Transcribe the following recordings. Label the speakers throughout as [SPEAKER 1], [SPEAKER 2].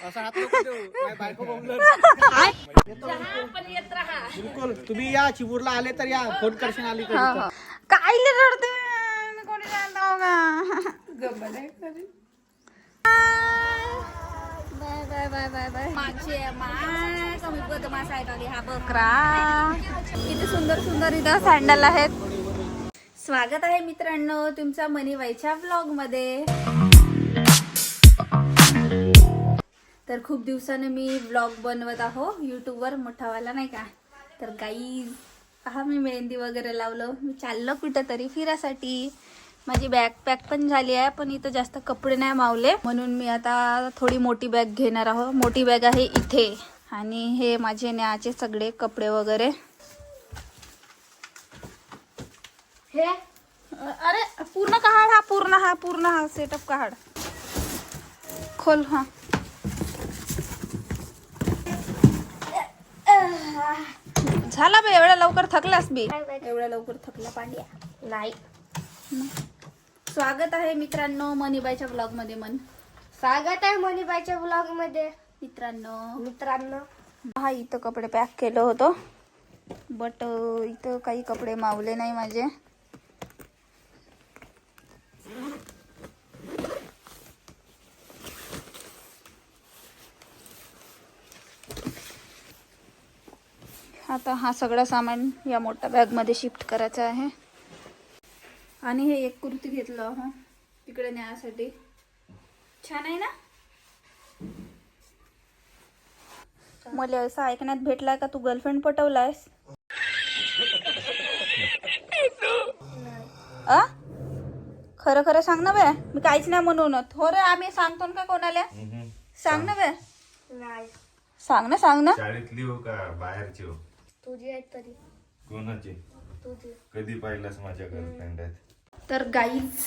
[SPEAKER 1] असा हात नको देऊ, माझी बायको बोंबलल. बिलकुल तुम्ही या चिबूरला आले तर या, फोन करशील आली तर.
[SPEAKER 2] काय रडते मी, कोणी जाणार bye bye bye bye bye. माझे माय कमी बदमाश आहे का हा बकरा. किती सुंदर सुंदर इथं सँडल आहेत. स्वागत आहे मित्रांनो तुमच्या मनीबाईच्या व्लॉग मध्ये. तर खूप दिवसाने मी व्लॉग बनवत आहो यूट्यूबवर, मोठावाला नाही का. तर गाईज पहा, मी मेहंदी वगैरे लावलं. मी चाललो कुठेतरी फिरासाठी. माझी बॅग पॅक पण झाली आहे, पण इथं जास्त कपडे नाही मावले, म्हणून मी आता थोडी मोठी बॅग घेणार आहो. मोठी बॅग आहे इथे, आणि हे माझे न्याचे सगळे कपडे वगैरे. हे अरे पूर्ण काढ, हा पूर्ण सेटअप काढ, खोल. हा झाला बे, एवढ्या लवकर थकलास बी, एवढ्या लवकर थकला पांड्या नाही. स्वागत आहे मित्रांनो मनीबाईच्या ब्लॉग मध्ये.
[SPEAKER 3] स्वागत आहे मनीबाईच्या ब्लॉग मध्ये
[SPEAKER 2] मित्रांनो. हा इथं कपडे पॅक केलं होतं, बट इथं काही कपडे मावले नाही माझे. आता हा सगळं सामान या मोठ्या बॅग मध्ये शिफ्ट करायचं आहे. आणि हे एक कुर्ती घेतलं हा तिकडे न्यायसाठी. छान आहे ना. मला असं ऐकण्यात भेटलाय का तू गर्लफ्रेंड पटवलायस. खरं खरं सांग ना बे, मी काहीच नाही म्हणून. हो रे, आम्ही सांगतो ना का कोणाला. सांग ना बे, सांग ना.
[SPEAKER 4] शाळेतली हो का बाहेरची हो?
[SPEAKER 3] तुझी आहेत तरी.
[SPEAKER 4] कोणाची?
[SPEAKER 3] तुझी.
[SPEAKER 4] कधी पाहिलास माझ्या गर्लफ्रेंड आहेत?
[SPEAKER 2] तर गाईज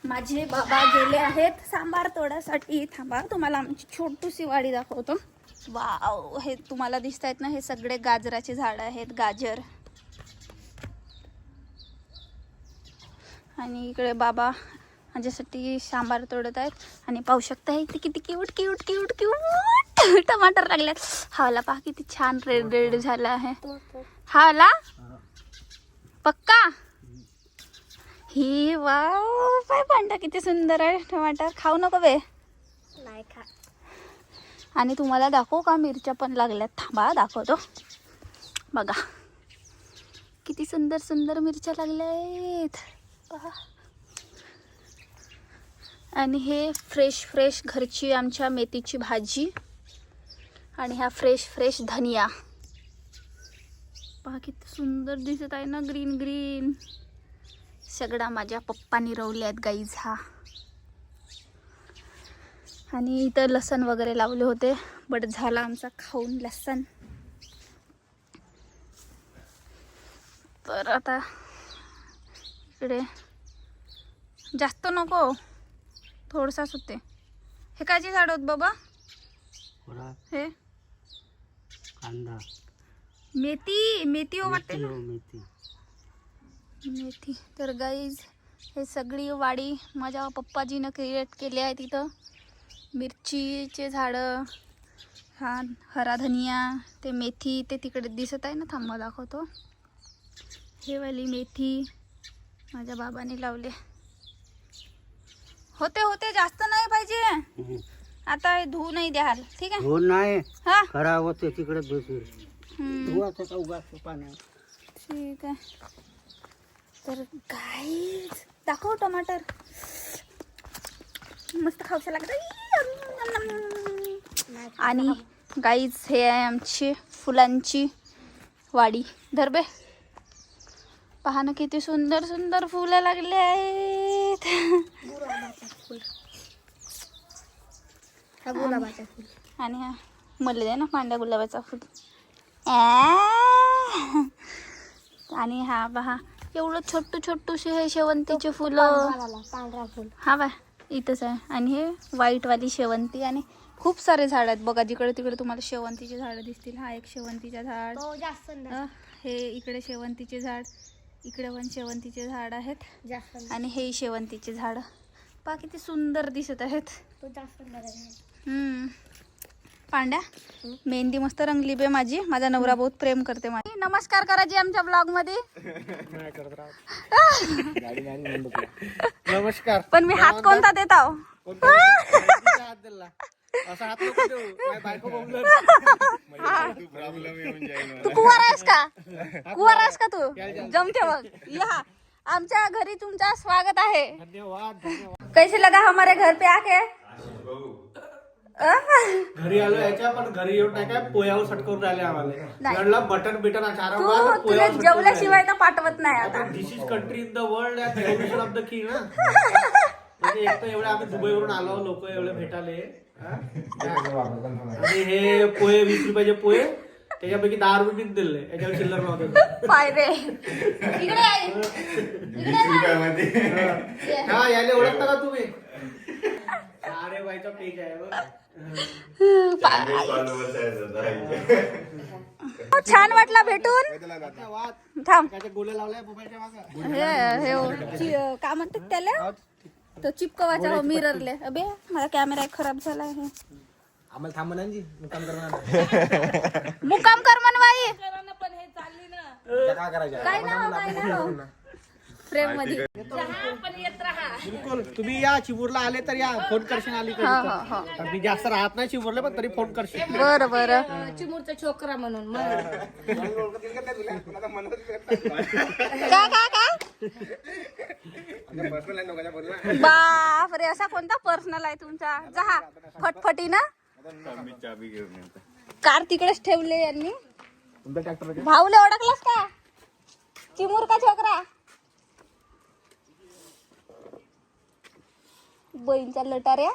[SPEAKER 2] माझे बाबा गेले आहेत सांबार तोडासाठी. थांबा, तुम्हाला आमची छोटूशी वाडी दाखवतो. वाव, हे तुम्हाला दिसत आहेत ना, हे सगळे गाजराचे झाड आहेत, गाजर. आणि इकडे बाबा माझ्यासाठी सांबार तोडत आहेत. आणि पाहू शकता इथे किती क्यूट क्यूट क्यूट क्यूट टमाटर लागल्यात. हावला पहा किती छान रेड रेड झाला आहे. हावला पक्का. ही वाव, काय पांडा किती सुंदर आहे टमाटर. खाऊ नको बे.
[SPEAKER 3] नाही खा.
[SPEAKER 2] आणि तुम्हाला दाखवू का, मिरच्या पण लागल्यात. थांबा दाखवतो. बघा किती सुंदर सुंदर मिरच्या लागल्यात पहा. आणि हे फ्रेश फ्रेश घरची आमच्या मेथीची भाजी. आणि हा फ्रेश फ्रेश धनिया पहा किती सुंदर दिसत आहे ना, ग्रीन ग्रीन. सगळा माझ्या पप्पानी रवले आहेत गाईज. हा आणि इथं लसण वगैरे लावले होते, बट झाला आमचा खाऊन लसण. तर आता इकडे जास्त नको, थोडसाच होते. हे कायचे झाड होत बाबा? हे
[SPEAKER 1] कांदा,
[SPEAKER 2] मेथी हो वाटते ना, मेथी. तर गाईज हे सगळी वाडी माझ्या पप्पाजीनं क्रिएट केली आहे. तिथं मिरचीचे झाडं, हा हरा धनिया, ते मेथी ते तिकडे दिसत आहे ना. थांबा दाखवतो. हे वाली मेथी माझ्या बाबाने लावले. होते जास्त नाही पाहिजे. आता धुवू नाही द्याल, ठीक आहे?
[SPEAKER 1] हो नाही
[SPEAKER 2] हा
[SPEAKER 1] खराब होते तिकडे दुसरी
[SPEAKER 2] ठीक आहे. तर गाईज दाखव टमाटर, मस्त खाऊशा लागत. आणि गाईज हे आहे आमची फुलांची वाडी. धरबे पहा ना किती सुंदर सुंदर फुलं लागले आहेत.
[SPEAKER 3] गुलाबाचा फुल.
[SPEAKER 2] आणि हा मला दे ना पांढऱ्या गुलाबाचा फुल. आणि हा पहा एवढं छोटूशी हे शेवंतीचे फुलं.
[SPEAKER 3] पांढरा फुल.
[SPEAKER 2] हा बा इथंच आहे. आणि हे व्हाईटवाली शेवंती. आणि खूप सारे झाड आहेत बघा, जिकडे तिकडे तुम्हाला शेवंतीचे झाड दिसतील. हा एक शेवंतीचा झाड,
[SPEAKER 3] जास्त
[SPEAKER 2] हे इकडे शेवंतीचे झाड, इकडे पण शेवंतीचे झाड आहेत.
[SPEAKER 3] जास्त
[SPEAKER 2] आणि हे शेवंतीचे झाड पहा किती सुंदर दिसत आहेत.
[SPEAKER 3] तो जास्त
[SPEAKER 2] पांड्या मेहंदी मस्त रंगली बे माझी. माझा नवरा बहुत प्रेम करते माझी. नमस्कार करायची आमच्या ब्लॉग मध्ये.
[SPEAKER 1] नमस्कार.
[SPEAKER 2] पण मी हात कोणता देत आहो?
[SPEAKER 1] हात दिला असा हात नको देऊ. माझी बायको बोंबलल.
[SPEAKER 2] तू कुवार आहेस का? कुवार आहेस का तू? जमते मग या आमच्या घरी. तुमचा स्वागत आहे.
[SPEAKER 1] धन्यवाद धन्यवाद.
[SPEAKER 2] कैसे लगा हमारे घर पे आके?
[SPEAKER 1] घरी आलो याच्या पण घरी येऊन नाही काय पोयावर सटकवून राहिले आम्हाला. बटन बिटन
[SPEAKER 2] तू तुला जेवल्याशिवाय तर पाठवत नाही आता.
[SPEAKER 1] This is country in the world revolution of the king ना. म्हणजे एक तर एवढे आम्ही दुबईवरून आलो लोक एवढे भेटाले. आणि हे पोहे 20 रुपयाचे पोहे त्याच्यापैकी 10 रुपये दिले. याच्यावर चिल्लर नव्हते.
[SPEAKER 2] पाय रे इकडे आहे.
[SPEAKER 1] हा याले ओळखता का तुम्ही? अरे बाईचा पेज आहे बघ.
[SPEAKER 2] छान वाटला भेटून. थांब
[SPEAKER 1] गोले लावलाय मोबाईलच्या मागं.
[SPEAKER 2] हे काय म्हणतात त्याला? तो चिपकवाचा मिररले. अबे माझा कॅमेरा खराब झाला आहे.
[SPEAKER 1] आम्हाला थांब ना जी मुक्काम करणार.
[SPEAKER 2] मुक्काम कर मनवाई.
[SPEAKER 1] काय करायचं?
[SPEAKER 2] काय ना फ्रेम मध्ये.
[SPEAKER 1] बिलकुल तुम्ही या चिबूरला आले तर या फोन करशील. आली तर मी जास्त राहत नाही चिबूरला पण तरी फोन करशील.
[SPEAKER 2] बरं बरं.
[SPEAKER 3] चिमूरचा छोकरा म्हणून
[SPEAKER 2] बाप रे असा कोणता पर्सनल आहे तुमचा? जहा फटफटी ना. कार तिकडेच ठेवले यांनी. भाऊले ओळखलास का? चिमूर का छोकरा? बहीणचा लटाऱ्या.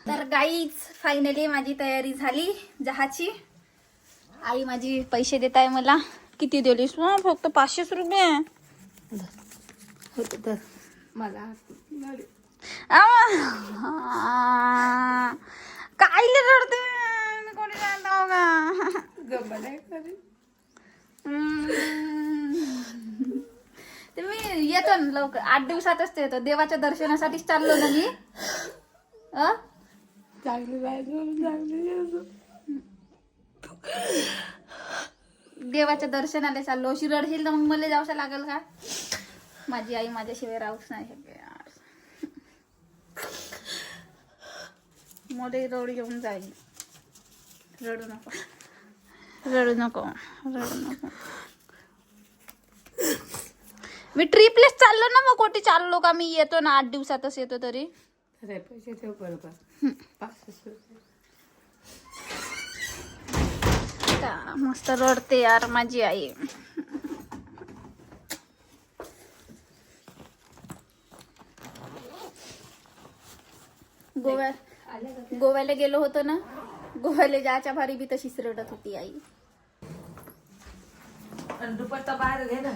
[SPEAKER 2] तर गाईज फायनली माझी तयारी झाली जहाची. आई माझी पैसे देत आहे मला. किती दिलीस? फक्त 500 रुपये होते तर
[SPEAKER 3] मला
[SPEAKER 2] काय रडते कोणी जाणता का? ते मी येतो ना लवकर. 8 दिवसातच ते येतो. देवाच्या दर्शनासाठीच चाललो ना मी. देवाच्या दर्शनाला चाललो. अशी रडशील तर मग मला जावं लागेल का? माझी आई माझ्याशिवाय राहूच नाही शकते यार. मध्ये रड घेऊन जाईल. रडू नको रडू नको रडू नको. मी ट्रिपलेच चाललो ना. मग कोटी चाललो का? मी येतो ना 8 दिवसातच येतो तरी.
[SPEAKER 3] पैसे ठेव बरोबर.
[SPEAKER 2] मस्त रडते यार माझी आई. गोव्याला गेलो होतो ना. गोव्याला जायच्या भारी बी तशीच रडत होती आई.
[SPEAKER 3] दुपट्टा बाहेर घे ना.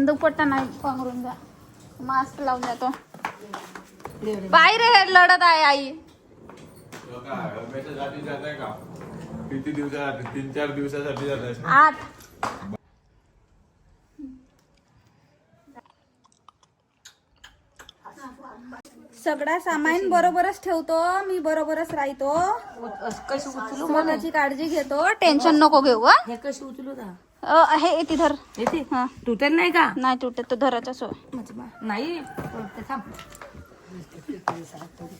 [SPEAKER 2] दुपट्टा नाही पांघरून जा. मास्क लावून जातो. बाहेर लढत आहे आई.
[SPEAKER 4] किती दिवसासाठी? 3-4 दिवसासाठी जात.
[SPEAKER 2] 8. सगळा सामान बरोबरच ठेवतो मी. बरोबरच राहतो.
[SPEAKER 3] कशी उचलू?
[SPEAKER 2] स्वतःची काळजी घेतो. टेन्शन नको घेऊ.
[SPEAKER 3] हे कशी उचलू ना?
[SPEAKER 2] हे येते धर.
[SPEAKER 3] येते
[SPEAKER 2] हा
[SPEAKER 3] तुटेल नाही का?
[SPEAKER 2] नाही तुटत. तो धराचा सो.
[SPEAKER 3] नाही थांब.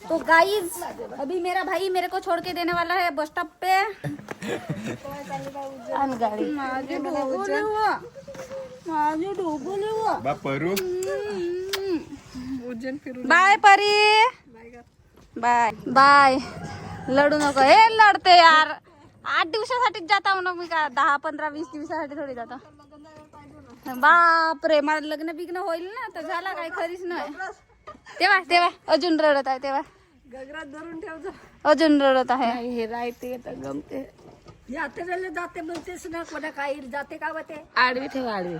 [SPEAKER 2] तो गाइस अभी मेरा भाई मेरे को छोड़ के देने वाला है बस स्टॉप पे. माझे डोगोले हुआ. बाय परी. Bye bye. लढू नको. हे लढते यार. 8 दिवसासाठीच जाता ना मी. का 10-15-20 दिवसासाठी थोडी जाता. बापरे मला लग्न बिग्न होईल ना तर झाला काय खरीच नाही. तेव्हा तेव्हा अजून रडत आहे. तेव्हा
[SPEAKER 3] गगरात धरून ठेवतो.
[SPEAKER 2] अजून रडत आहे.
[SPEAKER 3] हे राहते गमते. यात्रेला जाते म्हणतेस ना. कोणा काही जाते का ते? आडवी ठेवा आडवी.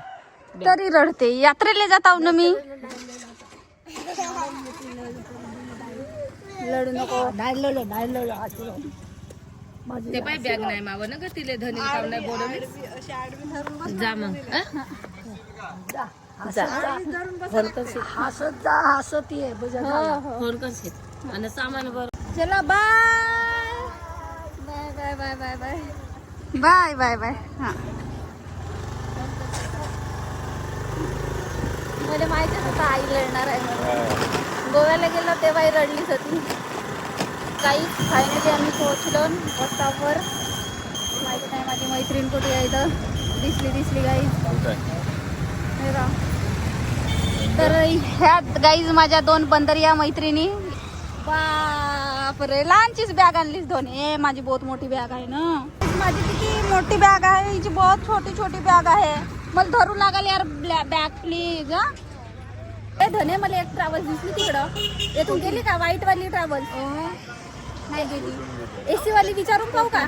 [SPEAKER 2] तरी रडते. यात्रेला जाता ना मी. लढू नको.
[SPEAKER 3] ते पाय बॅग नाही माव ना ग तिले. धनी काम नाही बोलवली. जा मग. हसत ये फोन करशील आणि सामान बरं.
[SPEAKER 2] चला bye bye bye bye bye bye bye bye bye. हा मला माहितीच होतं आई रडणार आहे म्हणून. गोव्याला गेलो तेव्हाही रडलीच होती. काही फायनली आम्ही पोहोचलो बस स्टॉपवर. माहिती नाही माझी मैत्रीण कुठे आहे इथं. दिसली गाईज. तर ह्यात गाईज माझ्या 2 बंदरिया मैत्रिणी. बापरे लहानचीच बॅग आणलीस 2. माझी बहुत मोठी बॅग आहे ना. माझी किती मोठी बॅग आहे. हिची बहुत छोटी बॅग आहे. मला धरू लागाल यार बॅग प्लीज. हा धने मला एक ट्रॅव्हल्स दिसली तिकडं. येथून गेली का व्हाईट वाली ट्रॅव्हल्स? नाही गेली. AC वाली विचारून पाहू का?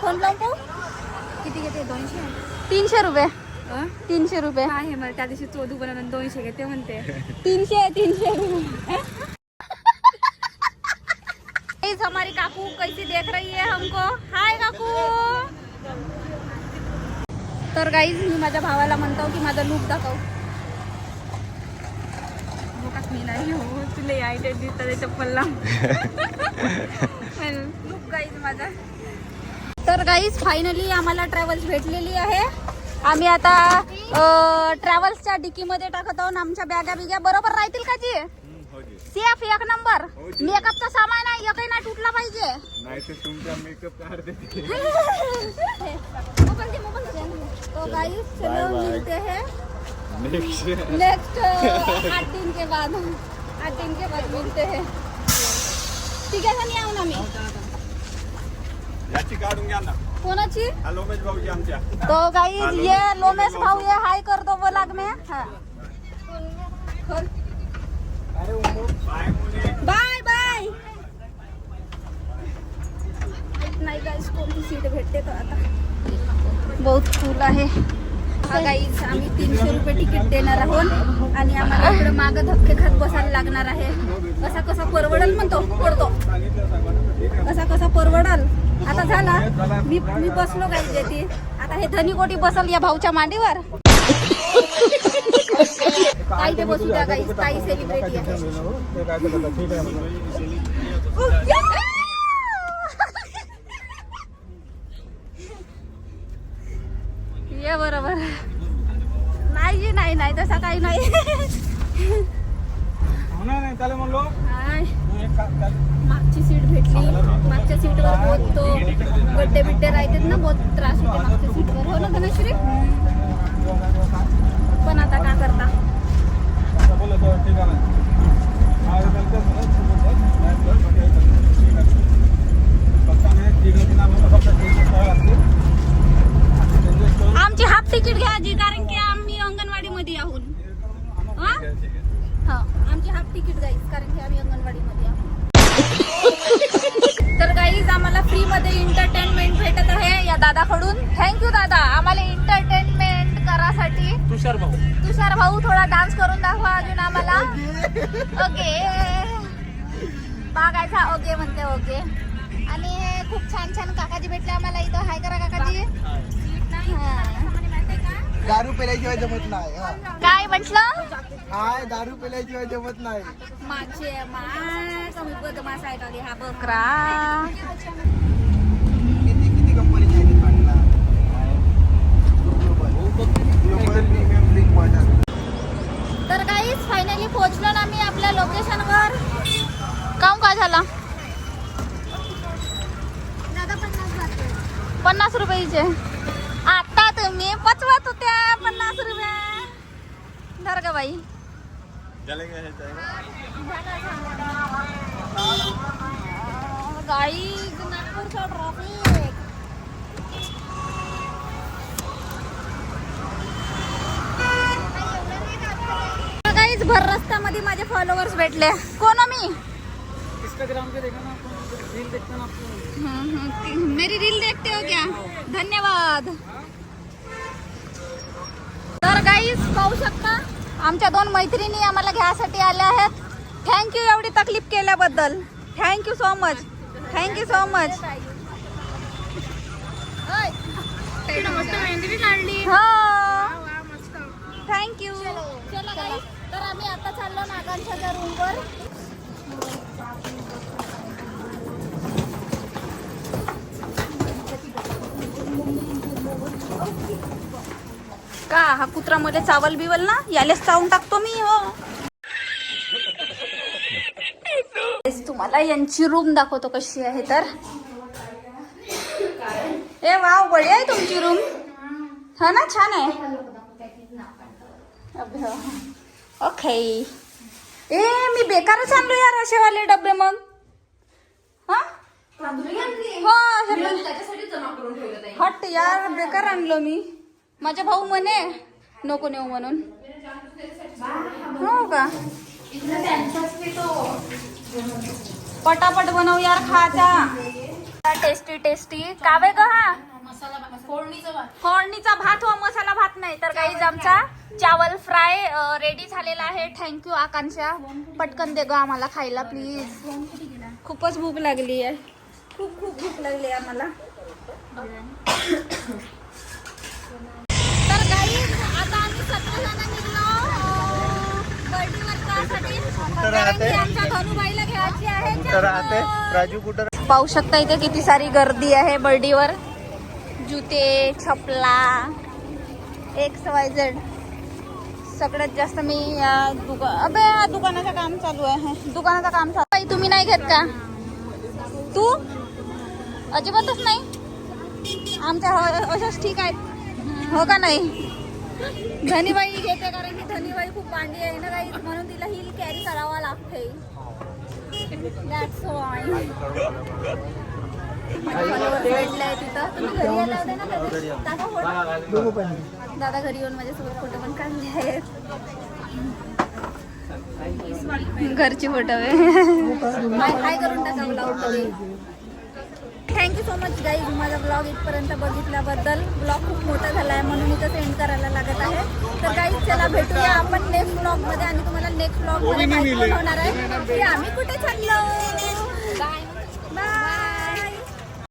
[SPEAKER 2] फोन लावून पाहू. किती घेते? 200. 300 रुपये. 300 रुपये आहे. मला त्या दिवशी चोदू बनवून 200 घेते म्हणते. 300 रुपये. हमारी काकू कैसी देख रही है हमको. हाय काकू. तर गाईज मी माझ्या भावाला म्हणतो की माझा लुक दाखव. मी नाही हो तुला यायचे दिसत चप्पलला. लुक गाईज माझा. तर गाईज फायनली आम्हाला ट्रॅव्हल्स भेटलेली आहे. आम्ही आता ट्रॅव्हल्सच्या डिकीमध्ये टाकत आहोत आमच्या बॅगा बिग्या. बरोबर राहतील का जी? Safe 1 number. मेकअपचा सामान आहे एकही नाही तुटला पाहिजे.
[SPEAKER 4] नाही तर तुमचा मेकअप काढते.
[SPEAKER 2] तो गाइस चलो मिलते हैं नेक्स्ट 8 दिन के बाद. 8 दिन के बाद मिलते हैं. ठीक आहे नाही आऊ ना मी.
[SPEAKER 4] याची काढून घ्या ना.
[SPEAKER 2] कोणाची?
[SPEAKER 4] लोमेश भाऊजी आमच्या.
[SPEAKER 2] तो गाइस ये लोमेश भाऊ ये हाय कर दो व्लॉग में. हां बाय बाय. नाही गाईस कोणती सीट भेटते तर आता बहुत फुल आहे. हा गाईस आम्ही 300 रुपये तिकीट देणार आहोत आणि आम्हाला इकडे मागं धक्के खात बसायला लागणार आहे. कसा परवडल म्हणतो पडतो. कसा परवडल. आता झाला मी बसलो गाईस येते. आता हे धनी कोटी बसल या भाऊच्या मांडीवर. ताई ते बसू द्या गाईस. ताई सेलिब्रिटी आहे. ये बरोबर. नाही जी नाही तसा काही नाही. मागची सीट भेटली. मागच्या सीटवर बहुत तो गड्डे बिड्डे राहतात ना. बहुत त्रास होते मागच्या सीटवर. हो ना धनश्री. पण आता काय करता. आमची हाफ तिकीट घ्या जी कारण की आम्ही अंगणवाडी मध्ये आहोत. आमची हाफ तिकीट गाईज कारण की आम्ही अंगणवाडी मध्ये आहोत. तर गाईज आम्हाला फ्री मध्ये एंटरटेनमेंट भेटत आहे या दादाकडून. थँक्यू दादा आम्हाला एंटरटेनमेंट करासाठी. तुषार भाऊ थोडा डान्स करून दाखवा अजून आम्हाला. ओके बागायचा ओके म्हणते. ओके आणि खूप छान काकाजी भेटले आम्हाला इथं. हाय करा काकाजी.
[SPEAKER 1] दारू पेल्याशिवाय जमत नाही.
[SPEAKER 2] काय म्हटलं?
[SPEAKER 1] हाय दारू पेल्याशिवाय जमत नाही.
[SPEAKER 2] माझे कमी बदमाश आहे का हा बकरा.
[SPEAKER 1] किती कंपनीचे
[SPEAKER 2] तर गाईस फायनली पोहोचलो ना मी आपल्या लोकेशनवर. काम काय झाला? 50 रुपयाचे. आता तुम्ही पचवत होत्या 50 रुपये. धर ग बाई. गाईज नागपूरचा ट्रॉफिक. गाईज भर रस्त्यामध्ये माझे फॉलोअर्स भेटले. कोण मी? इंस्टाग्राम पे देखा ना रील देखता ना आपको. मेरी रील देखते हो क्या? धन्यवाद. तर गाईज पाहू शकता आमच्या 2 मैत्रिणी आम्हाला घ्यायसाठी आल्या आहेत. थँक्यू एवढी तकलीफ केल्याबद्दल. Thank you so much. Thank you so much. हो थँक्यू. तर आम्ही आता चाललो नागांच्या रूमवर. का हा कुत्रा मध्ये चावल बिवल ना यालेच चावून टाकतो मी हो. तुम्हाला यांची रूम दाखवतो कशी आहे तर. ए वाव बढिया आहे तुमची रूम. हा ना छान आहे. ओके. ए मी बेकारच आणलो यार असेवाले डबे मग. हा हट यार बेकार आणलो मी. माझा भाऊ म्हणे नको नेऊ म्हणून. हो का पटापट बनव यार खायचा. टेस्टी टेस्टी कावे ग हा फोडणीचा भात हो मसाला भात नाही तर काही आमचा चावल फ्राय रेडी झालेला आहे. थँक्यू आकांक्षा. पटकन दे ग आम्हाला खायला प्लीज. खूपच भूक लागली आहे. खूप खूप भूक लागली आहे आम्हाला. तर काही आता आम्ही 17 जण निघलो बर्डीवर जाण्यासाठी. कारण की आमच्या धनुबाईला घ्यायची आहे.
[SPEAKER 1] राजू कुठं
[SPEAKER 2] पाहू शकता इथे किती सारी गर्दी आहे बर्डीवर. जुते चपला XYZ सगळ्यात जास्त मी या दुकानाचं काम चालू आहे. दुकानाचं काम चालू आहे. तुम्ही नाही घेत का? तू अजिबातच नाही. आमच्या अशाच ठीक आहेत हो का नाही. धनीबाई घेते कारण की धनीबाई खूप भांडी आहे ना काही म्हणून तिला हिल कॅरी करावा लागते. That's why. भेटलंय तिथं. तुम्ही घरी आला होता ना कधी? दादा घरी येऊन माझ्यासोबत फोटो पण काढले आहेत. घरचे फोटो हाय करून टाका ब्लॉग मध्ये. थँक्यू सो मच गाईज माझा ब्लॉग इथपर्यंत बघितल्याबद्दल. ब्लॉग खूप मोठा झाला आहे म्हणून इथं सेंड करायला लागत आहे. तर गाईज चला भेटूया आपण नेक्स्ट ब्लॉगमध्ये आणि तुम्हाला नेक्स्ट ब्लॉगमध्ये माहिती पण होणार आहे की आम्ही कुठे चाललो. बाय.